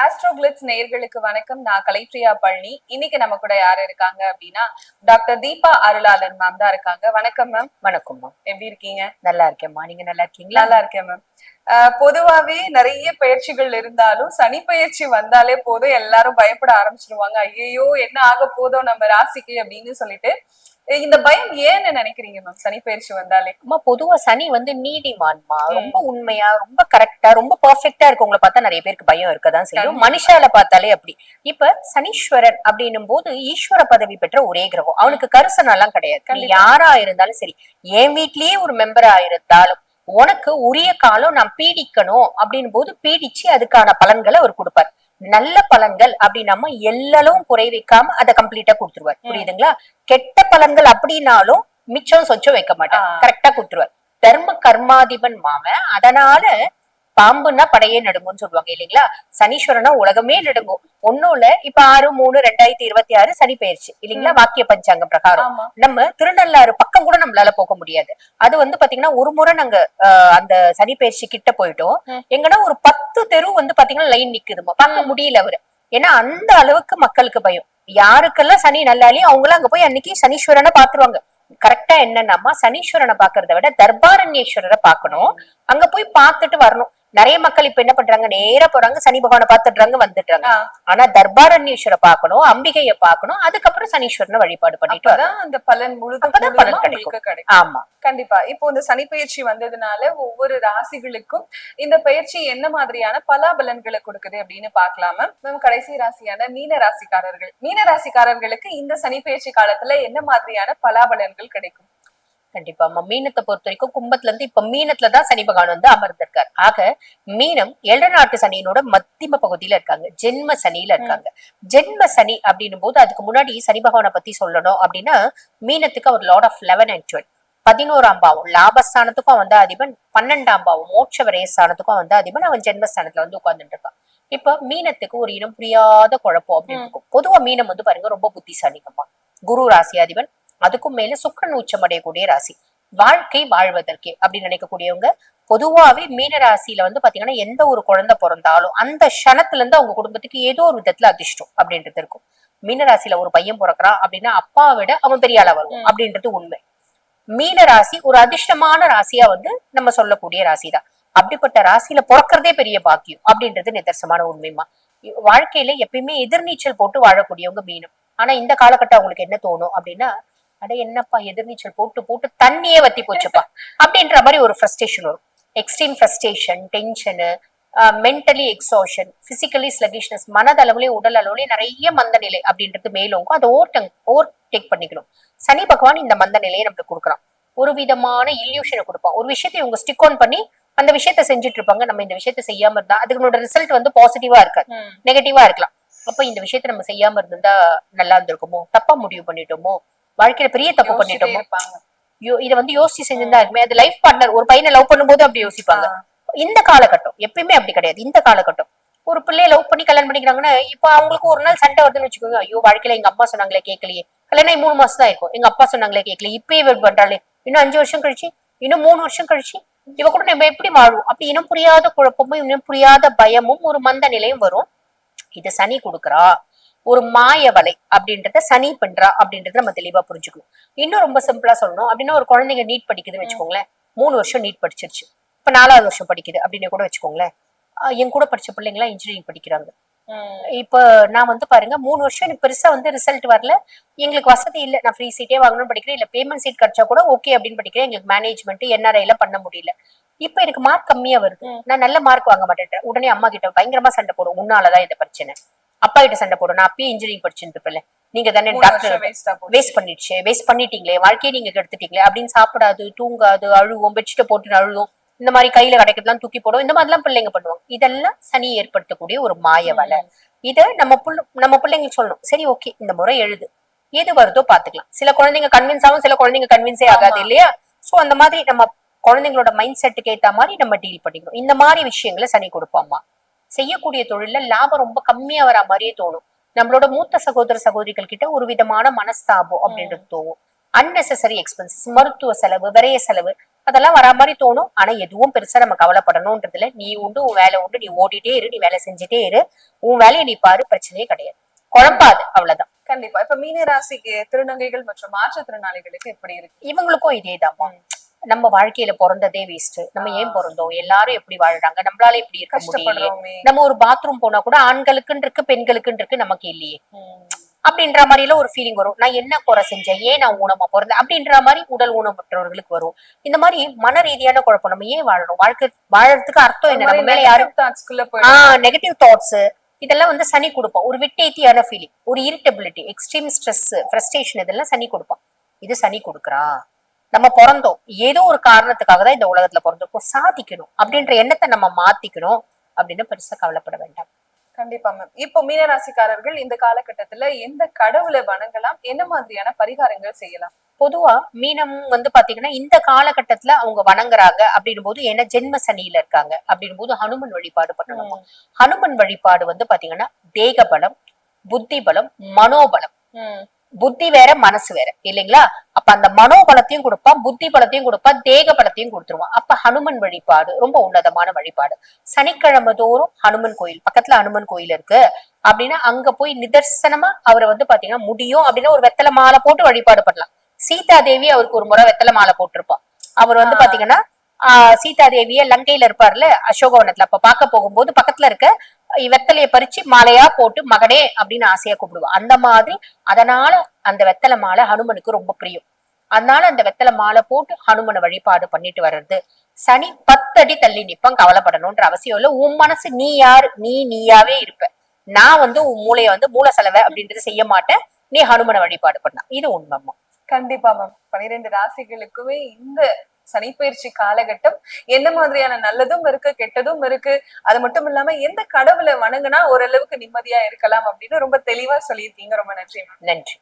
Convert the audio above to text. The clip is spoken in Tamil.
ஆஸ்ட்ரோகிளிட்ஸ் நேயர்களுக்கு வணக்கம். நான் கலைப்ரியா பழனி. இன்னைக்கு நம்ம கூட யாரு இருக்காங்க அப்படின்னா டாக்டர் தீபா அருளாளன் மேம் தான் இருக்காங்க. வணக்கம் மேம். வணக்கம் மேம். எப்படி இருக்கீங்க? நல்லா இருக்கேம்மா, நீங்க நல்லா இருக்கீங்களா? நல்லா இருக்கேன் மேம். பொதுவாவே நிறைய பயிற்சிகள் இருந்தாலும் சனி பயிற்சி வந்தாலே போதும் எல்லாரும் பயப்பட ஆரம்பிச்சிருவாங்க. ஐயோ என்ன ஆக போதோ நம்ம ராசிக்கு அப்படின்னு சொல்லிட்டு. இந்த பயம் ஏன்னு நினைக்கிறீங்க மேம்? சனி பயிற்சி வந்தாலே பொதுவா சனி நீதிமான்மா, ரொம்ப உண்மையா, ரொம்ப கரெக்டா, ரொம்ப பெர்ஃபெக்டா இருக்கவங்களை பார்த்தா நிறைய பேருக்கு பயம் இருக்கதான் செய்யும். மனுஷால பார்த்தாலே அப்படி. இப்ப சனீஸ்வரன் அப்படின்னும் போது ஈஸ்வர பதவி பெற்ற ஒரே கிரகம். அவனுக்கு கரிசனம் எல்லாம் கிடையாது. யாரா இருந்தாலும் சரி, என் வீட்லயே ஒரு மெம்பரா இருந்தாலும் உனக்கு உரிய காலம் நான் பீடிக்கணும் அப்படின்னு போது பீடிச்சு அதுக்கான பலன்களை அவர் கொடுப்பார். நல்ல பலன்கள் அப்படின்னா எல்லாரும் குறை வைக்காம அதை கம்ப்ளீட்டா கொடுத்துருவார். புரியுதுங்களா? கெட்ட பலன்கள் அப்படின்னாலும் மிச்சம் சொச்சம் வைக்க மாட்டார், கரெக்டா கொடுத்துருவார். தர்ம கர்மாதிபன் மாமன். அதனால பாம்புன்னா படையே நடுங்கும்னு சொல்லுவாங்க இல்லைங்களா? சனீஸ்வரனா உலகமே நடுங்கும். ஒன்னும் இல்ல, இப்ப 6/3/2026 சனி பயிற்சி இல்லைங்களா? வாக்கிய பஞ்சாங்க பிரகாரம் நம்ம திருநள்ளாறு பக்கம் கூட நம்மளால போக முடியாது. அது பாத்தீங்கன்னா ஒரு முறை நாங்க அந்த சனி பயிற்சி கிட்ட போயிட்டோம். எங்கன்னா ஒரு 10 தெரு பாத்தீங்கன்னா லைன் நிக்குதுமா, பார்க்க முடியல அவரு. ஏன்னா அந்த அளவுக்கு மக்களுக்கு பயம். யாருக்கெல்லாம் சனி நல்லாலே அவங்களும் அங்க போய் அன்னைக்கு சனீஸ்வரனை பாத்துருவாங்க. கரெக்டா என்னன்னா சனீஸ்வரனை பாக்குறத விட தர்பாரண்யேஸ்வரரை பாக்கணும். அங்க போய் பார்த்துட்டு வரணும். நிறைய மக்கள் இப்ப என்ன பண்றாங்க, நேரா போறாங்க, சனி பகவானை பாத்துடுறாங்க, வந்துடுறாங்க. ஆனா தர்பாரண்யேஸ்வரை பாக்கணும், அம்பிகைய பாக்கணும், அதுக்கப்புறம் சனீஸ்வரனை வழிபாடு பண்ணிட்டு அந்த பலன் முழுதும் பலன் கிடைக்கும். ஆமா, கண்டிப்பா. இப்போ இந்த சனி பயிற்சி வந்ததுனால ஒவ்வொரு ராசிகளுக்கும் இந்த பயிற்சி என்ன மாதிரியான பலாபலன்களை கொடுக்குது அப்படின்னு பாக்கலாமா மேம்? கடைசி ராசியான மீன ராசிக்காரர்களுக்கு இந்த சனி பயிற்சி காலத்துல என்ன மாதிரியான பலாபலன்கள் கிடைக்கும்? கண்டிப்பா. மீனத்தை பொறுத்த வரைக்கும் கும்பத்துல இருந்து இப்ப மீனத்துலதான் சனி பகவான் அமர்ந்திருக்காரு. ஆக மீனம் 7 நாட்டு சனியினோட மத்தியம பகுதியில இருக்காங்க, ஜென்ம சனியில இருக்காங்க. ஜென்ம சனி அப்படின்னும் போது அதுக்கு முன்னாடி சனி பகவானை பத்தி சொல்லணும் அப்படின்னா, மீனத்துக்கு அவர் லார்ட் ஆஃப் 11 and 12, 11ஆம் பாவம் லாபஸ்தானத்துக்கும் அதிபன், 12ஆம் பாவம் மோட்ச விரயஸ்தானத்துக்கும் அதிபன். அவன் ஜென்மஸ்தானத்துல உட்கார்ந்துட்டு இருக்கான். இப்ப மீனத்துக்கு ஒரு இனம் புரியாத குழப்பம் அப்படின்னு இருக்கும். பொதுவா மீனம் பாருங்க ரொம்ப புத்திசாலிங்கம்மா. குரு ராசி அதிபன், அதுக்கும் மேல சுக்கிரன் உச்சம் அடையக்கூடிய ராசி. வாழ்க்கை வாழ்வதற்கே அப்படின்னு நினைக்கக்கூடியவங்க. பொதுவாவே மீன ராசியில பாத்தீங்கன்னா எந்த ஒரு குழந்தை பிறந்தாலும் அந்த க்ஷணத்துல இருந்து அவங்க குடும்பத்துக்கு ஏதோ ஒரு விதத்துல அதிர்ஷ்டம் அப்படின்றது இருக்கும். மீன ராசியில ஒரு பையன் பிறக்கிறான் அப்படின்னா அப்பாவை விட அவன் பெரிய ஆளா வருவான் அப்படின்றது உண்மை. மீன ராசி ஒரு அதிர்ஷ்டமான ராசியா நம்ம சொல்லக்கூடிய ராசி தான். அப்படிப்பட்ட ராசியில பிறக்கிறதே பெரிய பாக்கியம் அப்படின்றது நிதர்சனமான உண்மைமா. வாழ்க்கையில எப்பயுமே எதிர்நீச்சல் போட்டு வாழக்கூடியவங்க மீனம். ஆனா இந்த காலகட்டம் அவங்களுக்கு என்ன தோணும் அப்படின்னா, அட என்னப்பா எதிர்நீச்சல் போட்டு போட்டு தண்ணியே வத்தி போச்சுப்பா அப்படின்ற மாதிரி ஒரு ஃப்ரஸ்ட்ரேஷன் வரும். Extreme frustration, tension, mentally exhaustion, physically sluggishness, மனதளவுலயும் உடல் அளவுலயும் நிறைய மந்த நிலை அப்படின்றது மேலோங்கும். அதை ஓவர் டேக் பண்ணிக்கணும். சனி பகவான் இந்த மந்த நிலையை நம்மளுக்கு கொடுக்குறான். ஒரு விதமான இல்யூஷனை கொடுப்பான். ஒரு விஷயத்தை இவங்க ஸ்டிக் ஆன் பண்ணி அந்த விஷயத்த செஞ்சுட்டு இருப்பாங்க. நம்ம இந்த விஷயத்த செய்யாம இருந்தா அதுகளோட ரிசல்ட் பாசிட்டிவா இருக்காது, நெகட்டிவா இருக்கலாம். அப்ப இந்த விஷயத்த நம்ம செய்யாம இருந்தா நல்லா இருந்திருக்குமோ, தப்பா முடிவு பண்ணிட்டோமோ, வாழ்க்கையில பெரிய தப்பு பண்ணிட்டோமோ, இதை யோசிச்சு செஞ்சிருந்தா இருக்குமே. அது லைஃப் பார்ட்னர் ஒரு பையனை லவ் பண்ணும்போது அப்படி யோசிப்பாங்க. இந்த காலகட்டம் எப்பயுமே அப்படி கிடையாது. இந்த காலகட்டம் ஒரு பிள்ளைய லவ் பண்ணி கல்யாணம் பண்ணிக்கிறாங்கன்னா, இப்ப அவங்களுக்கு ஒரு நாள் சண்டை வருதுன்னு வச்சுக்கோங்க. ஐயோ வாழ்க்கையில எங்க அம்மா சொன்னாங்களே கேட்கலையே, கல்யாணம் 3 மாசம் தான் இருக்கும், எங்க அப்பா சொன்னாங்களே கேட்கல, இப்பயே இவ பண்றாளே, இன்னும் 5 வருஷம் கழிச்சு, இன்னும் 3 வருஷம் கழிச்சு இவ கூட நம்ம எப்படி வாழும்? அப்படி இன்னும் புரியாத குழப்பமும் இன்னும் புரியாத பயமும் ஒரு மந்த நிலையும் வரும். இது சனி கொடுக்குறா ஒரு மாய வலை அப்படின்றத சனி பண்றா அப்படின்றத நம்ம தெளிவா புரிஞ்சுக்கணும். இன்னும் ரொம்ப சிம்பிளா சொல்லணும் அப்படின்னா, ஒரு குழந்தைங்க நீட் படிக்குதுன்னு வச்சுக்கோங்களேன். 3 வருஷம் நீட் படிச்சிருச்சு, இப்ப 4வது வருஷம் படிக்குது அப்படின்னு கூட வச்சுக்கோங்களேன். என் கூட படிச்ச பிள்ளைங்களா இன்ஜினியரிங் படிக்கிறாங்க. இப்ப நான் பாருங்க 3 வருஷம் எனக்கு பெருசா ரிசல்ட் வரல, எங்களுக்கு வசதி இல்ல, நான் ஃப்ரீ சீட்டே வாங்கணும்னு படிக்கிறேன், இல்ல பேமெண்ட் சீட் கிடைச்சா கூட ஓகே அப்படின்னு படிக்கிறேன், எங்களுக்கு மேனேஜ்மெண்ட் NRI எல்லாம் பண்ண முடியல. இப்ப எனக்கு மார்க் கம்மியா வருது, நான் நல்ல மார்க் வாங்க மாட்டேன். உடனே அம்மா கிட்ட பயங்கரமா சண்டை போடும், உன்னாலதான் இந்த பிரச்சனை. அப்பா கிட்ட சண்டை போடும், நான் அப்பயே இன்ஜினியரிங் படிச்சுட்டு இருப்பேன், நீங்க தானே டாக்டர் வேஸ்ட் பண்ணிட்டீங்களே, வாழ்க்கையை நீங்க கெடுத்துட்டீங்களே அப்படின்னு சாப்பிடாது, தூங்காது, அழுவும், பெட்ஷீட்டை போட்டு அழுவும், இந்த மாதிரி கையில கிடைக்கிறதுலாம் தூக்கி போடும். இந்த மாதிரிலாம் பிள்ளைங்க பண்ணுவாங்க. இதெல்லாம் சனி ஏற்படுத்தக்கூடிய ஒரு மாய வலை. இத நம்ம பிள்ளைங்களுக்கு சொல்லணும். சரி ஓகே, இந்த முறை எழுது, எது வருதோ பாத்துக்கலாம். சில குழந்தைங்க கன்வின்ஸ் ஆகும், சில குழந்தைங்க கன்வின்ஸே ஆகாது இல்லையா? சோ அந்த மாதிரி நம்ம குழந்தைங்களோட மைண்ட் செட்டுக்கு ஏத்த மாதிரி நம்ம டீல் பண்ணிக்கணும். இந்த மாதிரி விஷயங்களை சனி கொடுப்பாமா. செய்யக்கூடிய தொழில லாபம் ரொம்ப கம்மியா வரா மாதிரியே தோணும். நம்மளோட மூத்த சகோதர சகோதரிகள் கிட்ட ஒரு விதமான மனஸ்தாபம் அப்படின்றது தோணும். அன்னெசரி எக்ஸ்பென்சஸ், மருத்துவ செலவு, விரைய செலவு, அதெல்லாம் வரா மாதிரி தோணும். ஆனா எதுவும் பெருசா நம்ம கவலைப்படணும்ன்றது இல்ல. நீ உண்டு, உன் வேலை உண்டு, நீ ஓடிட்டே இரு, நீ வேலை செஞ்சுட்டே இரு, உன் வேலையை நீ பாரு, பிரச்சனையே கிடையாது. குழம்பாது, அவ்வளவுதான். கண்டிப்பா. இப்ப மீன ராசிக்கு திருநங்கைகள் மற்றும் மாற்றுத்திறனாளிகளுக்கு எப்படி இருக்கு? இவங்களுக்கும் இதேதான். நம்ம வாழ்க்கையில பிறந்ததே வேஸ்ட். நம்ம ஏன் பிறந்தோம்? எல்லாரும் எப்படி வாழ்றாங்க? நம்மளால எப்படி இருக்க முடியலையே? கஷ்டப்படுறோமே. நம்ம ஒரு பாத்ரூம் போனா கூட ஆண்களுக்குன்னு இருக்கு, பெண்களுக்குன்னு இருக்கு, நமக்கு இல்லையே உம். அப்படின்ற மாதிரில ஒரு ஃபீலிங் வரும். நான் என்ன குறை செஞ்சேன்? ஏன் நான் ஊனமா பிறந்தேன்? அப்படின்ற மாதிரி உடல் ஊனமுற்றவர்களுக்கு வரும். இந்த மாதிரி மன ரீதியான குழப்பம். நம்ம ஏன் வாழணும்? வாழ்க்கை வாழறதுக்கு அர்த்தம் என்ன? நம்ம மேல யாரும் நெகட்டிவ் தாட்ஸ் இதெல்லாம் வந்து சனி கொடுப்பான். ஒரு விட்டேத்தியான ஃபீலிங், ஒரு இரிட்டபிலிட்டி, எக்ஸ்ட்ரீம் ஸ்ட்ரெஸ், ஃப்ரஸ்ட்ரேஷன், இதெல்லாம் சனி கொடுப்பான். இது சனி கொடுக்குறான். நம்ம பிறந்தோம் ஏதோ ஒரு காரணத்துக்காக தான் இந்த உலகத்துல பிறந்திருக்கோம், சாதிக்கணும் அப்படின்ற எண்ணத்தை நம்ம மாத்திக்கணும் அப்படின்னு பெருசா கவலைப்பட வேண்டாம். கண்டிப்பா மேம். இப்போ மீனராசிக்காரர்கள் இந்த காலகட்டத்துல எந்த கடவுளை வணங்கலாம், என்ன மாதிரியான பரிகாரங்கள் செய்யலாம்? பொதுவா மீனம் வந்து பாத்தீங்கன்னா இந்த காலகட்டத்துல அவங்க வணங்குறாங்க அப்படின்னும் போது, ஏன்னா ஜென்ம சனியில இருக்காங்க அப்படின்னும் போது ஹனுமன் வழிபாடு பண்ணணும். ஹனுமன் வழிபாடு வந்து பாத்தீங்கன்னா தேக பலம், புத்தி பலம், மனோபலம். புத்தி வேற மனசு வேற இல்லைங்களா? அப்ப அந்த மனோபலத்தையும் கொடுப்பா, புத்தி பலத்தையும் கொடுப்பா, தேக பலத்தையும் கொடுத்துருவான். அப்ப ஹனுமன் வழிபாடு ரொம்ப உன்னதமான வழிபாடு. சனிக்கிழமை தோறும் ஹனுமன் கோயில், பக்கத்துல ஹனுமன் கோயில் இருக்கு அப்படின்னா அங்க போய் நிதர்சனமா அவரை வந்து பாத்தீங்கன்னா முடியும் அப்படின்னா ஒரு வெத்தலை மாலை போட்டு வழிபாடு பண்ணலாம். சீதா தேவி அவருக்கு ஒரு முறை வெத்தலை மாலை போட்டிருப்பான். அவர் வந்து பாத்தீங்கன்னா சீதா தேவிய லங்கையில இருப்பார்ல அசோகவனத்துல, அப்ப பார்க்க போகும்போது பக்கத்துல இருக்க வெத்தலையை பறிச்சு மாலையா போட்டு மகனே அப்படின்னு ஆசையா கூப்பிடுவோம். அந்த மாதிரி அதனால அந்த வெத்தலை மாலை ஹனுமனுக்கு ரொம்ப பிரியம். அதனால அந்த வெத்தலை மாலை போட்டு ஹனுமனை வழிபாடு பண்ணிட்டு வர்றது. சனி 10 அடி தள்ளி நிப்பான், கவலைப்படணும்ன்ற அவசியம் இல்ல. உன் மனசு நீ யாரு? நீயாவே இருப்ப. நான் வந்து உன் மூளைய வந்து மூல செலவை அப்படின்றது செய்ய மாட்டேன். நீ ஹனுமனை வழிபாடு பண்ண, இது உண்மைமா. கண்டிப்பா மேம். 12 ராசிகளுக்குமே இந்த சனிப்பயிற்சி காலகட்டம் என்ன மாதிரியான நல்லதும் இருக்கு, கெட்டதும் இருக்கு. அது மட்டும் இல்லாம எந்த கடவுளை வணங்குனா ஓரளவுக்கு நிம்மதியா இருக்கலாம் அப்படின்னு ரொம்ப தெளிவா சொல்லியிருக்கீங்க. ரொம்ப நன்றி மேம். நன்றி.